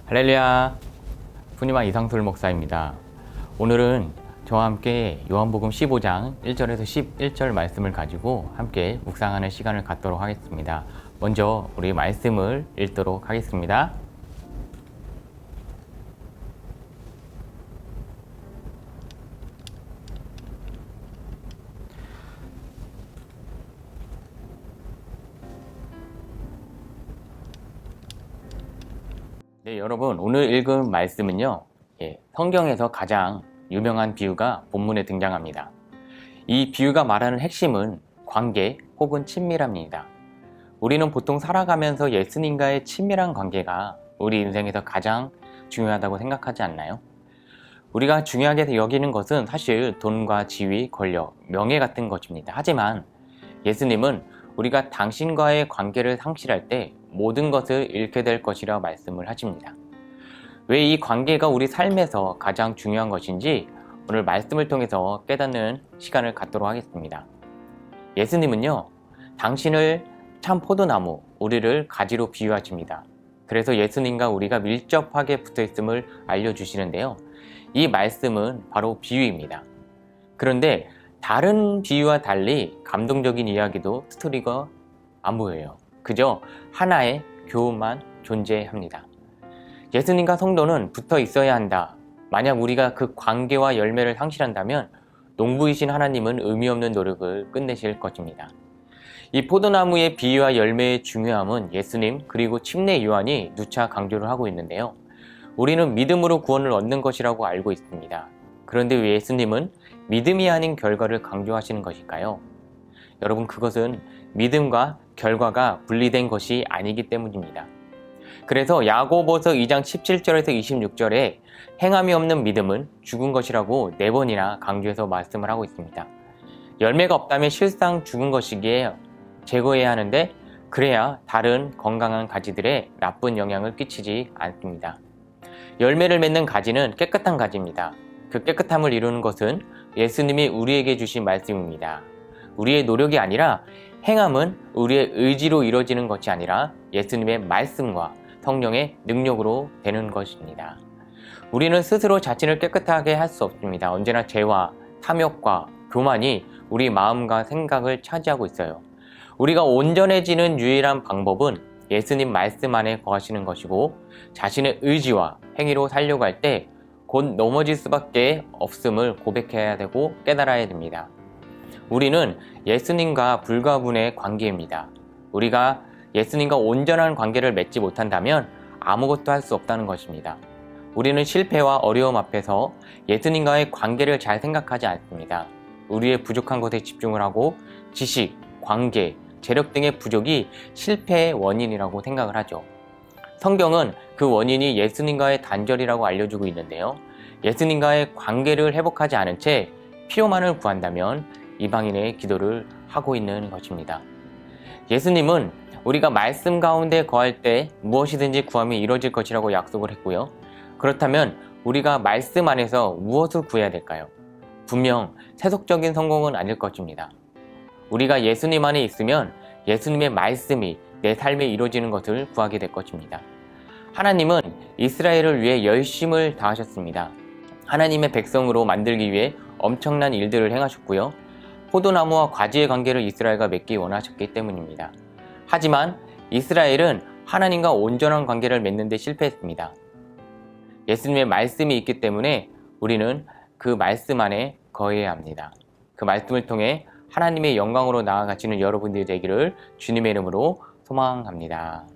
할렐루야, 푸니마 이상솔 목사입니다. 오늘은 저와 함께 요한복음 15장 1절에서 11절 말씀을 가지고 함께 묵상하는 시간을 갖도록 하겠습니다. 먼저 우리 말씀을 읽도록 하겠습니다. 네, 여러분, 오늘 읽은 말씀은요, 성경에서 가장 유명한 비유가 본문에 등장합니다. 이 비유가 말하는 핵심은 관계 혹은 친밀함입니다. 우리는 보통 살아가면서 예수님과의 친밀한 관계가 우리 인생에서 가장 중요하다고 생각하지 않나요? 우리가 중요하게 여기는 것은 사실 돈과 지위, 권력, 명예 같은 것입니다. 하지만 예수님은 우리가 당신과의 관계를 상실할 때 모든 것을 잃게 될 것이라 말씀을 하십니다. 왜 이 관계가 우리 삶에서 가장 중요한 것인지 오늘 말씀을 통해서 깨닫는 시간을 갖도록 하겠습니다. 예수님은요, 당신을 참 포도나무, 우리를 가지로 비유하십니다. 그래서 예수님과 우리가 밀접하게 붙어 있음을 알려주시는데요. 이 말씀은 바로 비유입니다. 그런데 다른 비유와 달리 감동적인 이야기도 스토리가 안 보여요. 그저 하나의 교훈만 존재합니다. 예수님과 성도는 붙어 있어야 한다. 만약 우리가 그 관계와 열매를 상실한다면 농부이신 하나님은 의미 없는 노력을 끝내실 것입니다. 이 포도나무의 비유와 열매의 중요함은 예수님 그리고 침례 요한이 누차 강조를 하고 있는데요. 우리는 믿음으로 구원을 얻는 것이라고 알고 있습니다. 그런데 왜 예수님은 믿음이 아닌 결과를 강조하시는 것일까요? 여러분, 그것은 믿음과 결과가 분리된 것이 아니기 때문입니다. 그래서 야고보서 2장 17절에서 26절에 행함이 없는 믿음은 죽은 것이라고 4번이나 강조해서 말씀을 하고 있습니다. 열매가 없다면 실상 죽은 것이기에 제거해야 하는데 그래야 다른 건강한 가지들에 나쁜 영향을 끼치지 않습니다. 열매를 맺는 가지는 깨끗한 가지입니다. 그 깨끗함을 이루는 것은 예수님이 우리에게 주신 말씀입니다. 우리의 노력이 아니라 행함은 우리의 의지로 이루어지는 것이 아니라 예수님의 말씀과 성령의 능력으로 되는 것입니다. 우리는 스스로 자신을 깨끗하게 할 수 없습니다. 언제나 죄와 탐욕과 교만이 우리 마음과 생각을 차지하고 있어요. 우리가 온전해지는 유일한 방법은 예수님 말씀 안에 거하시는 것이고 자신의 의지와 행위로 살려고 할 때 곧 넘어질 수밖에 없음을 고백해야 되고 깨달아야 됩니다. 우리는 예수님과 불가분의 관계입니다. 우리가 예수님과 온전한 관계를 맺지 못한다면 아무것도 할 수 없다는 것입니다. 우리는 실패와 어려움 앞에서 예수님과의 관계를 잘 생각하지 않습니다. 우리의 부족한 것에 집중을 하고 지식, 관계, 재력 등의 부족이 실패의 원인이라고 생각을 하죠. 성경은 그 원인이 예수님과의 단절이라고 알려주고 있는데요. 예수님과의 관계를 회복하지 않은 채 필요만을 구한다면 이방인의 기도를 하고 있는 것입니다. 예수님은 우리가 말씀 가운데 거할 때 무엇이든지 구하면 이루어질 것이라고 약속을 했고요. 그렇다면 우리가 말씀 안에서 무엇을 구해야 될까요? 분명 세속적인 성공은 아닐 것입니다. 우리가 예수님 안에 있으면 예수님의 말씀이 내 삶에 이루어지는 것을 구하게 될 것입니다. 하나님은 이스라엘을 위해 열심을 다하셨습니다. 하나님의 백성으로 만들기 위해 엄청난 일들을 행하셨고요. 포도나무와 과지의 관계를 이스라엘과 맺기 원하셨기 때문입니다. 하지만 이스라엘은 하나님과 온전한 관계를 맺는 데 실패했습니다. 예수님의 말씀이 있기 때문에 우리는 그 말씀 안에 거해야 합니다. 그 말씀을 통해 하나님의 영광으로 나아가시는 여러분들이 되기를 주님의 이름으로 소망합니다.